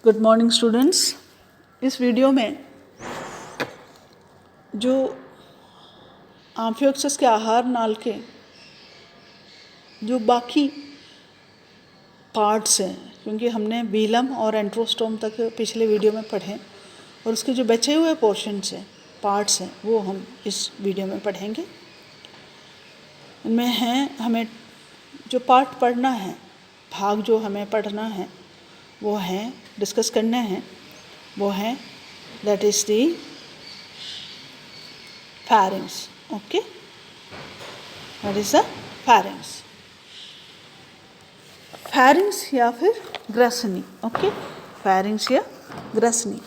Good morning students. इस video में जो आम्फियोक्सस के आहार नाल के जो बाकी पार्ट्स हैं, क्योंकि हमने बीलम और एंट्रोस्टोम तक पिछले वीडियो में पढ़े और उसके जो बचे हुए पोर्शंस हैं, पार्ट्स हैं, वो हम इस वीडियो में पढ़ेंगे। इनमें हैं हमें जो पार्ट पढ़ना है, भाग जो हमें पढ़ना है वो हैं, डिस्कस करने हैं, वो हैं that is the pharynx. Okay, that is the pharynx. pharynx या फिर ग्रसनी. ओके, pharynx या ग्रसनी.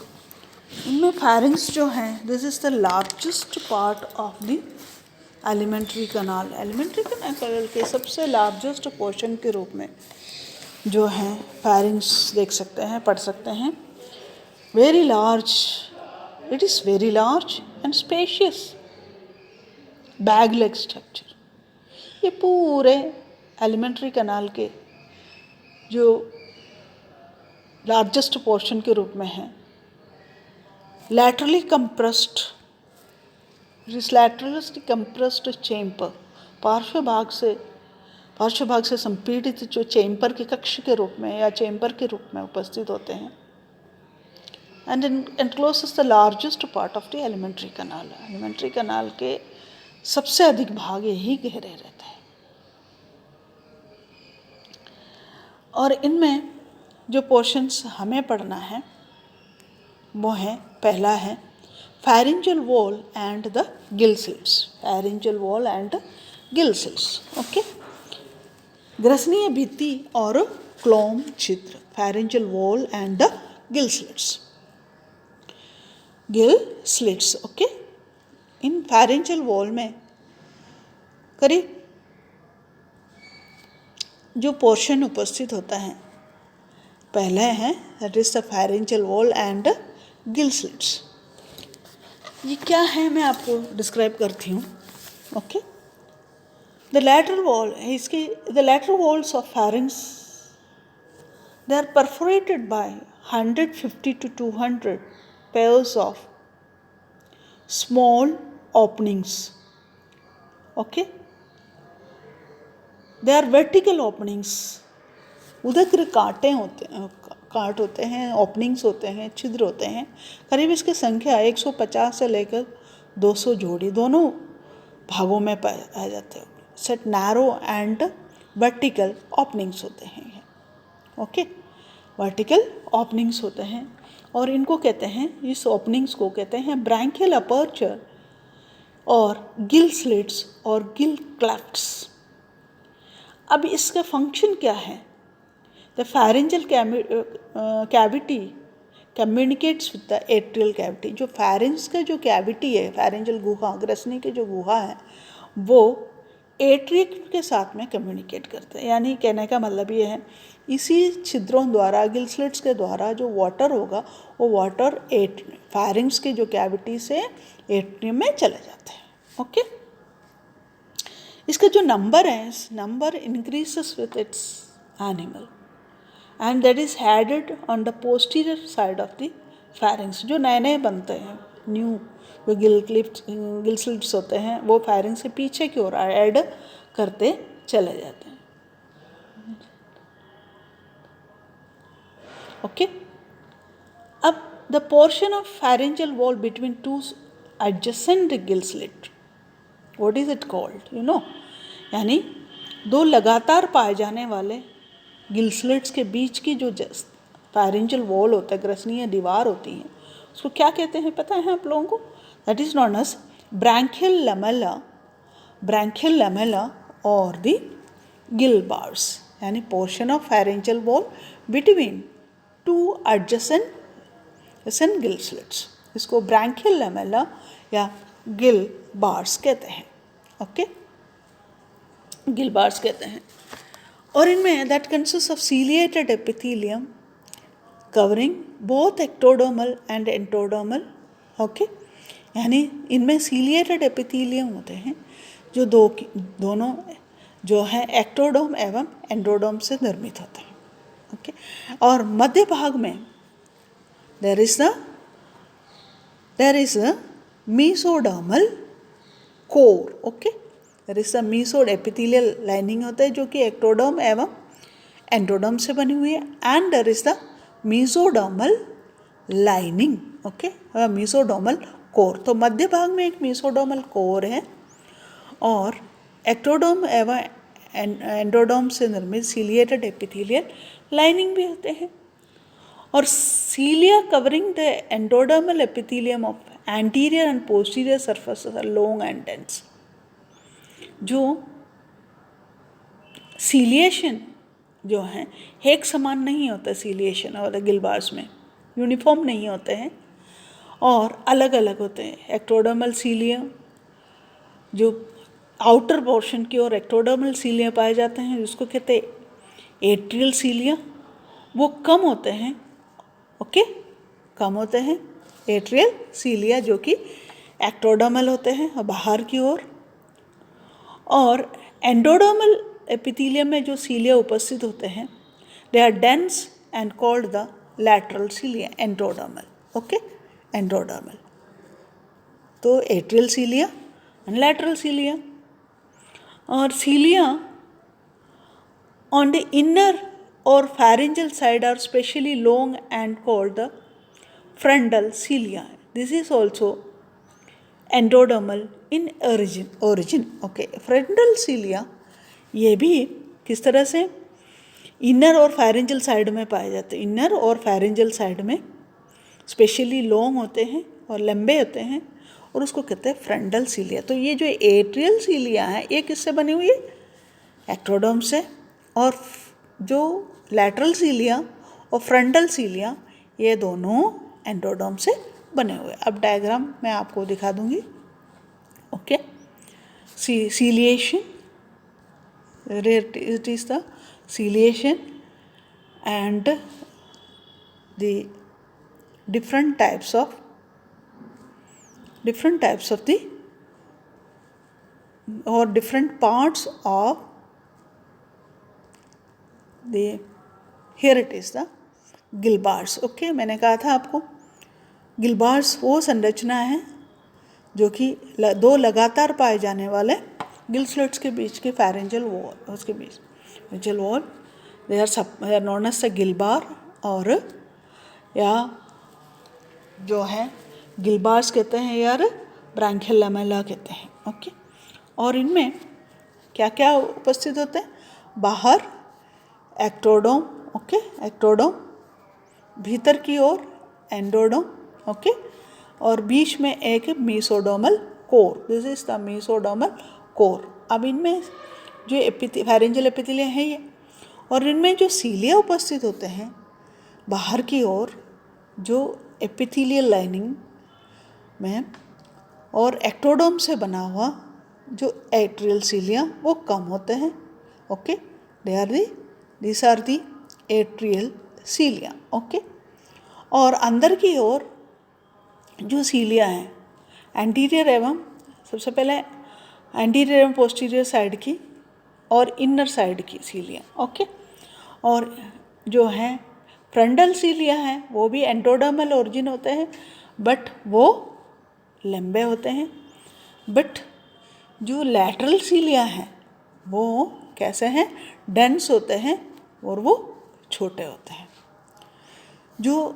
इनमें pharynx जो है, this is the largest part of the elementary kanal. Elementary कनाल के सबसे लार्जेस्ट पोर्शन के रूप में जो है pharynx देख सकते हैं, पढ़ सकते हैं. Very large, it is very large and spacious bag leg structure. ये पूरे एलिमेंट्री कनाल के जो लार्जेस्ट पोर्शन के रूप में है. Laterally compressed, laterally compressed chamber, पार्श्व भाग से संपीड़ित जो चेम्बर के कक्ष के रूप में या चेम्बर के रूप में उपस्थित होते हैं. And encloses the largest part of the elementary kanal. Elementary कनाल के सबसे अधिक भाग यही गहरे रहते हैं. और इनमें जो पोर्शंस हमें पढ़ना है वो है, पहला है pharyngeal wall and the gill slits. pharyngeal wall and gill slits. Okay, ग्रसनीय भित्ति और क्लोम छिद्र. pharyngeal wall and the gill slits. gill slits. Okay, इन pharyngeal wall में करीब जो पोर्शन उपस्थित होता है, पहले है that is the pharyngeal wall and gill slits. ये क्या है मैं आपको डिस्क्राइब करती हूँ. ओके, द lateral wall, इसकी the lateral walls of pharynx, they are perforated by 150 to 200 pairs of small openings. Okay, they are vertical openings. उदग्र काट होते हैं, ओपनिंग्स होते हैं, छिद्र होते हैं. करीब इसकी संख्या 150 से लेकर 200 जोड़ी दोनों भागों में पाए जाते हैं. Set narrow and vertical openings होते हैं. ओके, वर्टिकल ओपनिंग्स होते हैं और इनको कहते हैं, इस ओपनिंग्स को कहते हैं ब्रैंकियल अपर्चर और गिल स्लिट्स और गिल क्लेफ्ट्स. अब इसका फंक्शन क्या है? The pharyngeal cavity communicates with the atrial cavity. जो pharynx का जो कैविटी है, pharyngeal गुहा, ग्रसनी के जो गुहा है, वो एट्रियम के साथ में कम्युनिकेट करते हैं. यानी कहने का मतलब ये है, इसी छिद्रों द्वारा, गिल स्लिट्स के द्वारा जो वाटर होगा वो वाटर pharynx के जो कैविटी से एट्रियम में चले जाते हैं. ओके, इसका जो नंबर है, number increases with its animal and that is added on the posterior side of the pharynx. जो नए नए बनते हैं, न्यू जो गिल स्लिट्स होते हैं, वो pharynx के पीछे की ओर ऐड करते चले जाते हैं. ओके, अब the portion of pharyngeal wall between two adjacent gill slit, what is it called? You know, यानी दो लगातार पाए जाने वाले गिल स्लिट्स के बीच की जो pharyngeal wall होता है, ग्रसनीय दीवार होती है, उसको क्या कहते हैं पता है आप लोगों को? That is known as branchial lamella और द गिल बार्स. यानी portion of pharyngeal wall between two adjacent gill slits, इसको ब्रैंकियल लैमेला या गिल बार्स कहते हैं. ओके, गिल बार्स कहते हैं. और इनमें that consist of ciliated epithelium covering both ectodermal and endodermal. Okay, यानी इनमें सीलिएटेड एपिथेलियम होते हैं जो दोनों जो है एक्टोडर्म एवं एंडोडर्म से निर्मित होते हैं. ओके, और मध्य भाग में there is a mesodermal core. Okay, there is a meso epithelial lining होता है जो कि एक्टोडर्म एवं एंडोडर्म से बनी हुई है, and there is the mesodermal lining. Okay, mesodermal core. तो मध्य भाग में एक mesodermal कोर है और एक्टोडर्म एवं एंडोडर्म से निर्मित सीलिएटेड एपिथेलियल लाइनिंग भी होते हैं. और cilia covering the endodermal epithelium of anterior and posterior surfaces are long and dense. जो सीलिएशन जो है एक समान नहीं होता, सीलिएशन और गिलबार्स में यूनिफॉर्म नहीं होते हैं और अलग अलग होते हैं. एक्टोडर्मल सीलिया जो आउटर पोर्शन की ओर एक्टोडर्मल सीलिया पाए जाते हैं, जिसको कहते हैं एट्रियल सीलिया, वो कम होते हैं. ओके, कम होते हैं एट्रियल सीलिया जो कि एक्टोडर्मल होते हैं और बाहर की ओर. और एंडोडर्मल एपिथेलियम में जो सीलिया उपस्थित होते हैं, they are dense and called the lateral cilia endodermal. Okay, endodermal. तो atrial cilia and lateral cilia. और cilia on the inner or pharyngeal side are specially long and called the frontal cilia. This is also endodermal in origin. Okay, frontal cilia ये भी किस तरह से inner और pharyngeal side में पाए जाते हैं. इनर और pharyngeal साइड में स्पेशली लॉन्ग होते हैं और लंबे होते हैं और उसको कहते हैं फ्रंटल सीलिया. तो ये जो एट्रियल सीलिया है ये किससे बनी हुई है? एक्टोडर्म से. और जो लैटरल सीलिया और फ्रंटल सीलिया ये दोनों एंडोडर्म से बने हुए. अब डायग्राम मैं आपको दिखा दूंगी. Okay, ciliation, it is the ciliation and the different types of the or different parts of the, here it is the gill bars. Okay, मैंने कहा था आपको गिलबार्स वो संरचना है जो कि दो लगातार पाए जाने वाले गिल स्लिट्स के बीच के फेरेंजियल वॉल, उसके बीच pharyngeal wall, they are known as the gill bar. और या जो है गिलबार्स कहते हैं यार ब्रांकियल लैमेला कहते हैं. ओके, और इनमें क्या क्या उपस्थित होते हैं? बाहर एक्टोडर्म. ओके, एक्टोडर्म, भीतर की ओर एंडोडर्म. ओके, और बीच में एक mesodermal core. This is the mesodermal core. अब इनमें जो फेरेंजियल एपिथेलिया है ये, और इनमें जो सीलिया उपस्थित होते हैं बाहर की ओर, जो एपिथेलियल लाइनिंग में और एक्टोडर्म से बना हुआ जो एट्रियल सीलिया वो कम होते हैं. Okay, these are the atrial cilia. Okay, और अंदर की ओर जो सीलिया हैं एंटीरियर एवं, सबसे पहले एंटीरियर एवं पोस्टीरियर साइड की और इनर साइड की सीलिया. ओके, और जो हैं फ्रंटल सीलिया हैं वो भी एंडोडर्मल ओरिजिन होते हैं, बट वो लंबे होते हैं. बट जो लैटरल सीलिया हैं वो कैसे हैं? डेंस होते हैं और वो छोटे होते हैं. जो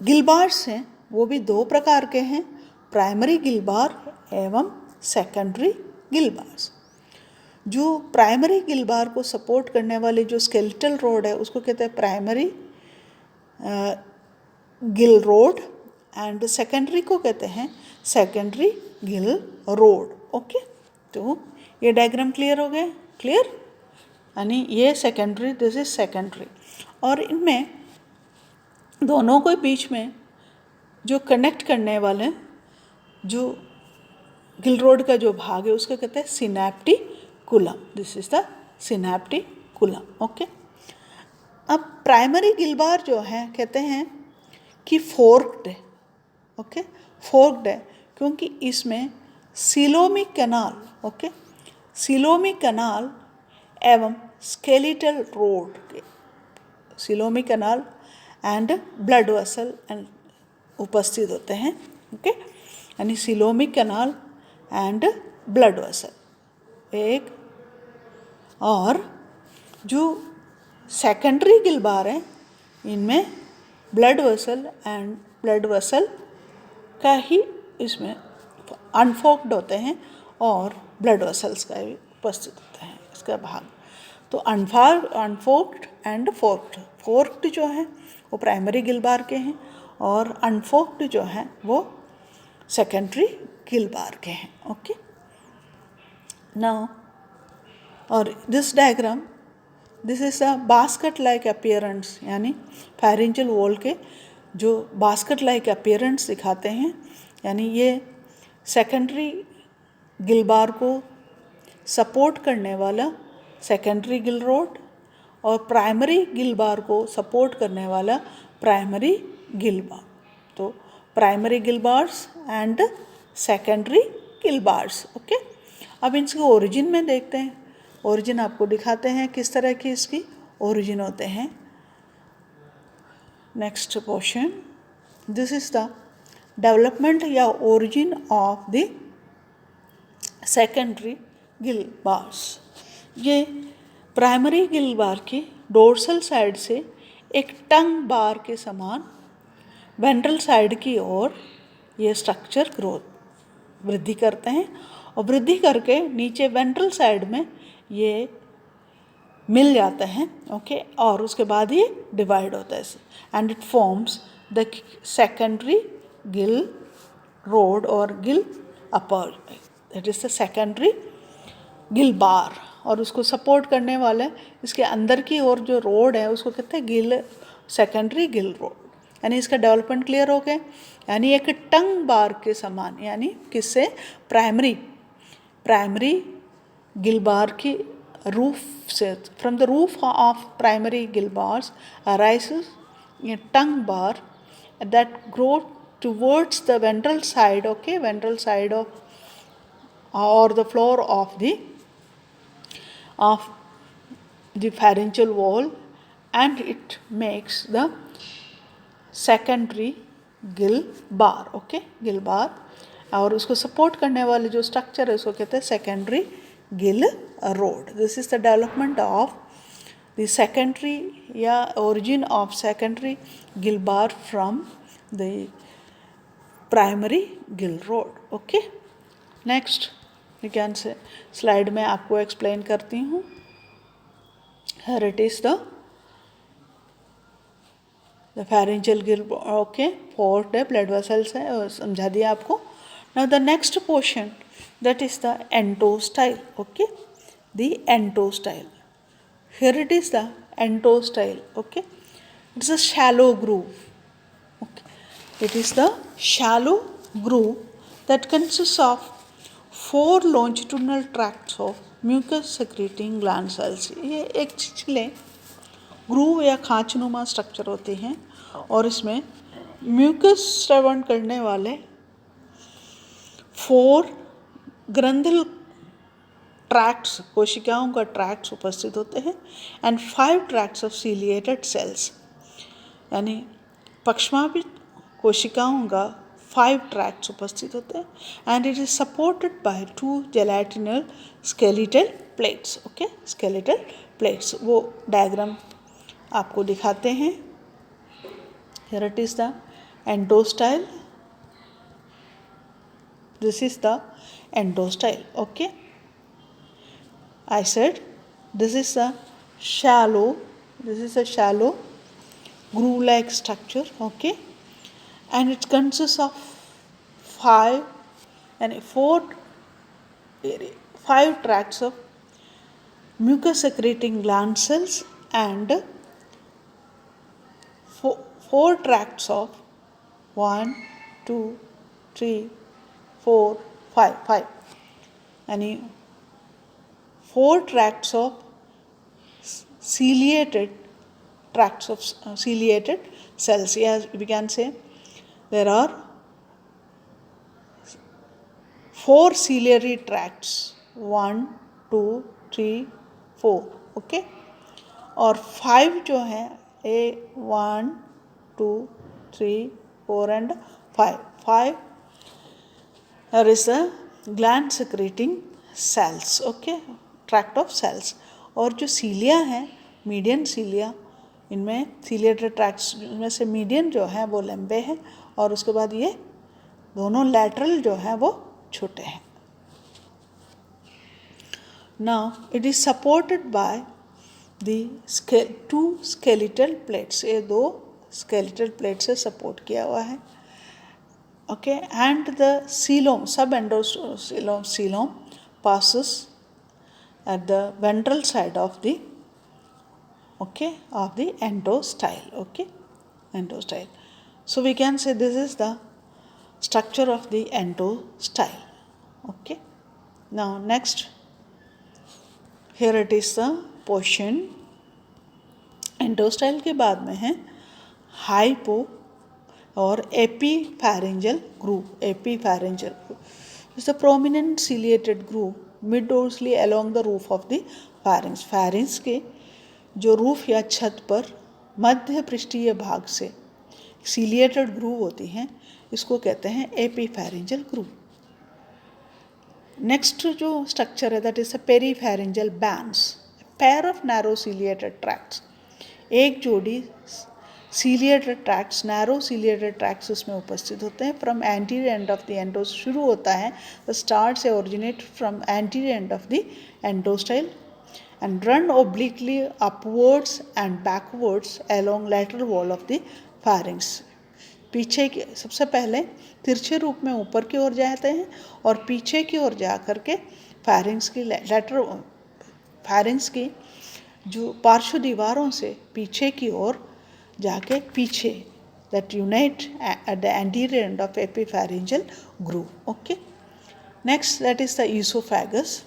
गिलबार्स हैं वो भी दो प्रकार के हैं, प्राइमरी गिलबार एवं सेकेंडरी गिलबार्स. जो प्राइमरी गिलबार को सपोर्ट करने वाले जो स्केलेटल रोड है उसको कहते हैं primary gill road, and secondary को कहते हैं सेकेंडरी गिल रोड. ओके, तो ये डायग्राम क्लियर हो गया? क्लियर, यानी ये सेकेंडरी, दिस इज सेकेंडरी. और इनमें दोनों के बीच में जो कनेक्ट करने वाले जो गिल रोड का जो भाग है उसको कहते हैं synapticulum. This is the synapticulum. Okay, अब प्राइमरी गिलबार जो है कहते हैं कि फोर्क्ड है. ओके, फोर्क्ड है क्योंकि इसमें coelomic canal, okay, coelomic canal एवं skeletal rod, coelomic canal and blood vessel and उपस्थित होते हैं, ओके। यानी coelomic canal and blood vessel एक, और जो सेकेंडरी गिलबार है इनमें ब्लड वेसल का ही इसमें अनफोक्ड होते हैं और ब्लड वेसल्स का भी उपस्थित होते हैं इसका भाग। तो अनफोक्ड एंड फोर्क्ड जो है वो प्राइमरी गिलबार के हैं और अनफोक्ड जो हैं वो सेकेंडरी गिलबार के हैं, ओके। नाउ और this diagram, this is a basket like appearance, यानी फेरेंजियल वॉल के जो बास्केट लाइक अपीयरेंस दिखाते हैं, यानी ये सेकेंडरी गिलबार को सपोर्ट करने वाला सेकेंडरी गिल रोड और प्राइमरी गिलबार को सपोर्ट करने वाला प्राइमरी गिलबार। तो प्राइमरी गिलबार्स एंड सेकेंडरी गिलबार्स, ओके। अब इसके ओरिजिन में देखते हैं, ओरिजिन आपको दिखाते हैं किस तरह की इसकी ओरिजिन होते हैं। Next portion, this is the development या origin of the secondary gill bars. ये प्राइमरी गिल बार की डोर्सल साइड से एक टंग बार के समान वेंट्रल साइड की ओर ये स्ट्रक्चर ग्रोथ वृद्धि करते हैं और वृद्धि करके नीचे वेंट्रल साइड में ये मिल जाते हैं, ओके। और उसके बाद ये डिवाइड होता है and it forms the secondary gill rod और gill upper, that is the secondary gill bar. और उसको सपोर्ट करने वाले इसके अंदर की ओर जो रोड है उसको कहते हैं गिल, सेकेंडरी गिल रोड। यानी इसका डेवलपमेंट क्लियर हो गया, यानी एक टंग बार के समान, यानी किससे, प्राइमरी गिल बार की रूफ से, from the roof of primary Gill bars arises A tongue bar that grow towards the ventral side, okay, ventral side of or the floor of the pharyngeal wall, and it makes the secondary gill bar, okay, gill bar। और उसको support करने वाले जो structure है उसको कहते हैं secondary gill rod. This is the development of the secondary या origin of secondary gill bar from the primary gill rod, okay. Next विज्ञान से स्लाइड में आपको एक्सप्लेन करती हूँ। Here it is the pharyngeal gill, okay, fourth है, blood vessels है, समझा दिया आपको। Now the next portion that is the endostyle, okay, the endostyle. Here it is the endostyle, okay, it's a shallow groove, okay, it is the shallow groove that consists of 4 longitudinal tracts of mucus secreting gland cells। ये एक छिछले groove या खांचनुमा structure होते हैं और इसमें mucus श्रवण करने वाले 4 ग्रंथिल tracts, कोशिकाओं का ट्रैक्ट्स उपस्थित होते हैं and 5 tracts of ciliated cells, यानी पक्षमापित कोशिकाओं का 5 ट्रैक्ट्स उपस्थित होते हैं and it is supported by 2 gelatinal skeletal plates, okay, skeletal plates. वो डायग्राम आपको दिखाते हैं। Here it is the endostyle, this is the endostyle, okay. I said this is the shallow, this is a shallow groove like structure, okay, and it consists of 5 tracts of mucus secreting gland cells and 4 tracts of 1 2 3 4 5, यानी 4 tracts of ciliated cells। Yes, we can say there are 4 ciliary tracts, 1 2 3 4, okay, और 5 जो हैं 1 2 3 4 and 5. 5 there is the gland secreting cells, okay, tract of cells. और जो सीलिया है, median सीलिया, इनमें सीलिएटरी tracts में से मीडियन जो है वो लंबे हैं और उसके बाद ये दोनों लैटरल जो है वो छोटे हैं. Now it is supported by the two skeletal plates. ये दो skeletal plates से support किया हुआ है. Okay, and the coelom, subendocoelom passes at the ventral side of the endostyle. Okay, endostyle. So we can say this is the structure of the endostyle. Okay. Now next, here it is the portion. Endostyle के बाद में है hypo और epipharyngeal groove. Epipharyngeal groove is the prominent ciliated groove mid dorsally along the roof of the pharynx. Pharynx के जो roof या छत पर मध्य पृष्ठीय भाग से सीलिएटेड ग्रूव होती हैं, इसको कहते हैं एपीफैरिंजल ग्रूव. नेक्स्ट जो स्ट्रक्चर है that is a peripharyngeal bands, pair of narrow ciliated tracts. एक जोड़ी ciliated tracts, narrow ciliated tracts उसमें उपस्थित होते हैं. From anterior end of the endos शुरू होता है. द स्टार्ट से originate from anterior end of the endostyle and run obliquely upwards and backwards along lateral wall of the pharynx. पीछे के सबसे पहले तिरछे रूप में ऊपर की ओर जाते हैं और पीछे की ओर जा करके फैरिंग्स की लेटरल फैरिंग्स की जो पार्श्व दीवारों से पीछे की ओर जाके पीछे that unite at the anterior end of epipharyngeal groove. Okay. Next, that is the esophagus.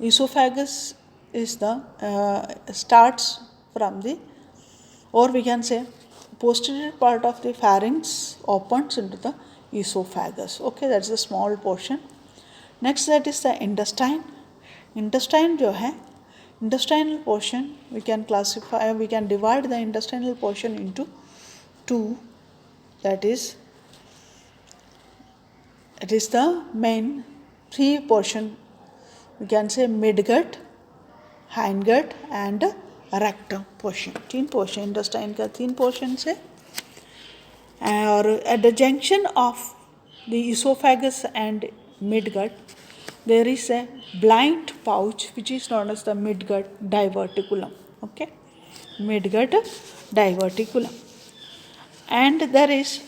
Esophagus is the starts from the, or we can say posterior part of the pharynx opens into the esophagus. Okay, that's the small portion. Next, that is the intestine. Intestine जो है, intestinal portion we can divide the intestinal portion into two. That is, it is the main three portion. We can say midgut, hindgut and rectum portion. तीन portion intestine का तीन portion है. और at the junction of the esophagus and midgut there is a blind pouch which is known as the midgut diverticulum. Okay, midgut diverticulum, and there is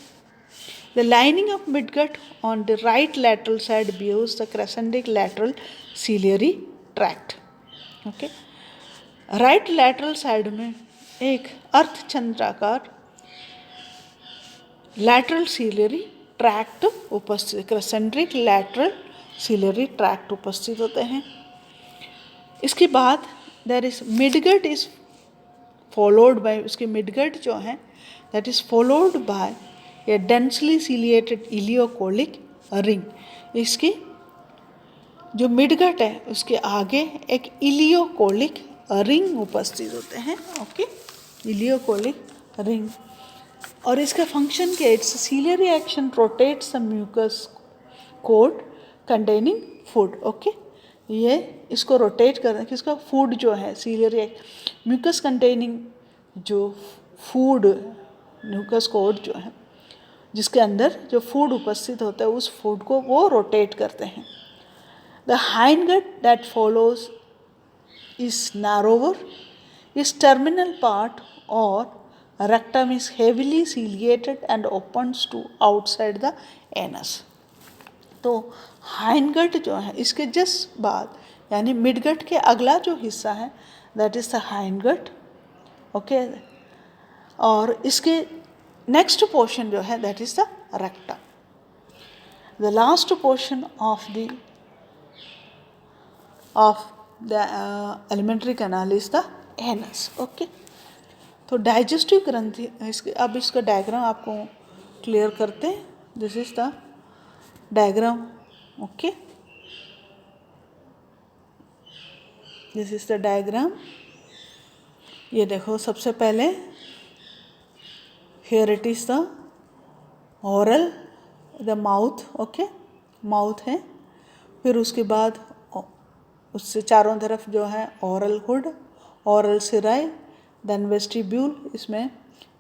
the lining of midgut on the right lateral side bears the crescentic lateral ciliary tract. Okay, right lateral side में एक अर्धचंद्राकार lateral ciliary tract उपस्थित, क्रेसेंट्रिक lateral ciliary tract उपस्थित होते हैं. इसके बाद there is midgut is followed by, उसके midgut जो है that is followed by a densely ciliated ileocolic ring. इसकी जो मिडगट है उसके आगे एक इलियोकोलिक रिंग उपस्थित होते हैं. Okay, ileocolic ring. और इसका फंक्शन क्या है? Its ciliary action rotates the mucus coat containing food. Okay, ये इसको रोटेट कर, किसका? फूड जो है सीलियरी म्यूकस कंटेनिंग जो फूड म्यूकस कोट जो है जिसके अंदर जो फूड उपस्थित होता है उस फूड को वो रोटेट करते हैं. The hindgut that follows is narrower, its terminal part or rectum is heavily ciliated and opens to outside the anus. तो हाइंडगट जो है इसके जस्ट बाद यानी मिडगट के अगला जो हिस्सा है that is the hindgut. Okay, और इसके नेक्स्ट पोर्शन जो है that is the rectum. The last portion of the alimentary canal is the anus. Okay, तो डाइजेस्टिव ग्रंथि इसके, अब इसका डायग्राम आपको क्लियर करते हैं. This is the diagram. Okay, this is the diagram. ये देखो, सबसे पहले here it is the oral, the mouth, okay, mouth है. फिर उसके बाद उससे चारों तरफ जो है oral hood, oral cirai, then vestibule इसमें,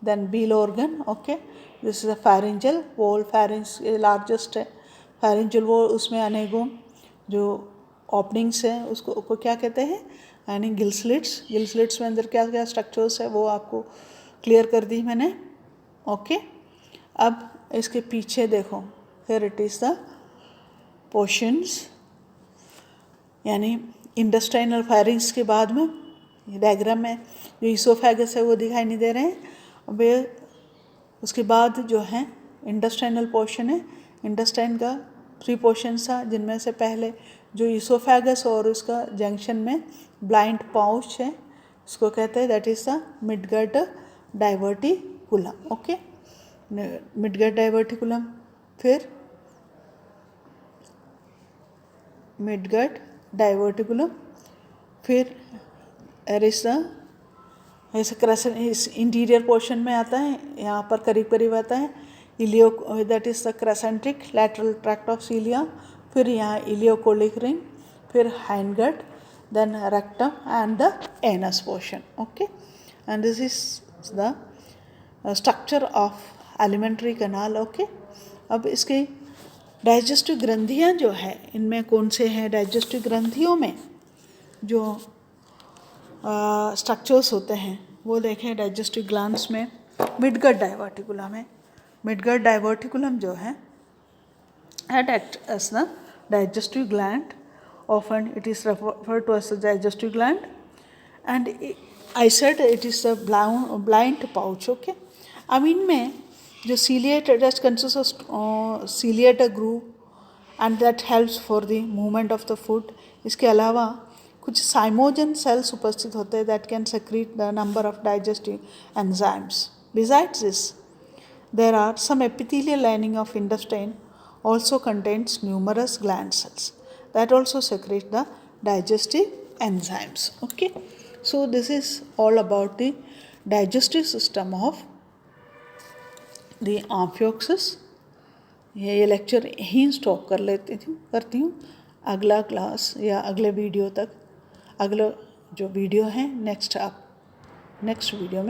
then bile organ, okay. This is a pharyngeal wall, pharynx largest है, pharyngeal wall, उसमें अनेकों जो ओपनिंग्स हैं उसको क्या कहते हैं, यानी गिल स्लिट्स. गिल स्लिट्स में अंदर क्या क्या स्ट्रक्चर्स है वो आपको क्लियर कर दी मैंने, ओके. अब इसके पीछे देखो, here it is the portions, यानी इंटेस्टाइनल फायरिंग्स के बाद में डायग्राम में जो ईसोफेगस है वो दिखाई नहीं दे रहे हैं. वे उसके बाद जो है इंटेस्टाइनल पोर्शन है. इंटेस्टाइन का 3 पोर्शंस था, जिनमें से पहले जो ईसोफेगस और उसका जंक्शन में ब्लाइंड पाउच है इसको कहते हैं, that is the midgut diverticulum, okay. Midgut diverticulum, फिर मिडगट डाइवर्टिकुलम, फिर ऐसे क्रेसेंट इस इंटीरियर पोर्शन में आता है, यहाँ पर करीब करीब आता है ileo, that is the crescentic lateral tract of cilia. फिर यहाँ इलियोकोलिक रिंग, फिर hindgut, then rectum and the anus portion, okay. And this is the structure of alimentary canal, okay. अब इसके डाइजेस्टिव ग्रंथियाँ जो है इनमें कौन से हैं, डाइजेस्टिव ग्रंथियों में जो स्ट्रक्चर्स होते हैं वो देखें. डाइजेस्टिव ग्लैंड्स में मिडगट डाइवर्टिकुलम है. मिडगट डाइवर्टिकुलम जो है it acts as the digestive gland. Often it is referred to as the digestive gland, and I said it is the blind pouch, okay. अब इनमें जो ciliate, that consists of ciliated groove and that helps for the movement of the food. इसके अलावा कुछ साइमोजन sales उपस्थित होते हैं that can secrete the number of digestive enzymes. Besides this, there are some epithelial lining of intestine also contains numerous gland cells that also secrete the digestive enzymes, okay. So this is all about the digestive system of the amphioxus. ये lecture यहीं stop करती हूँ. अगला class या अगले video तक, अगला जो वीडियो है नेक्स्ट वीडियो में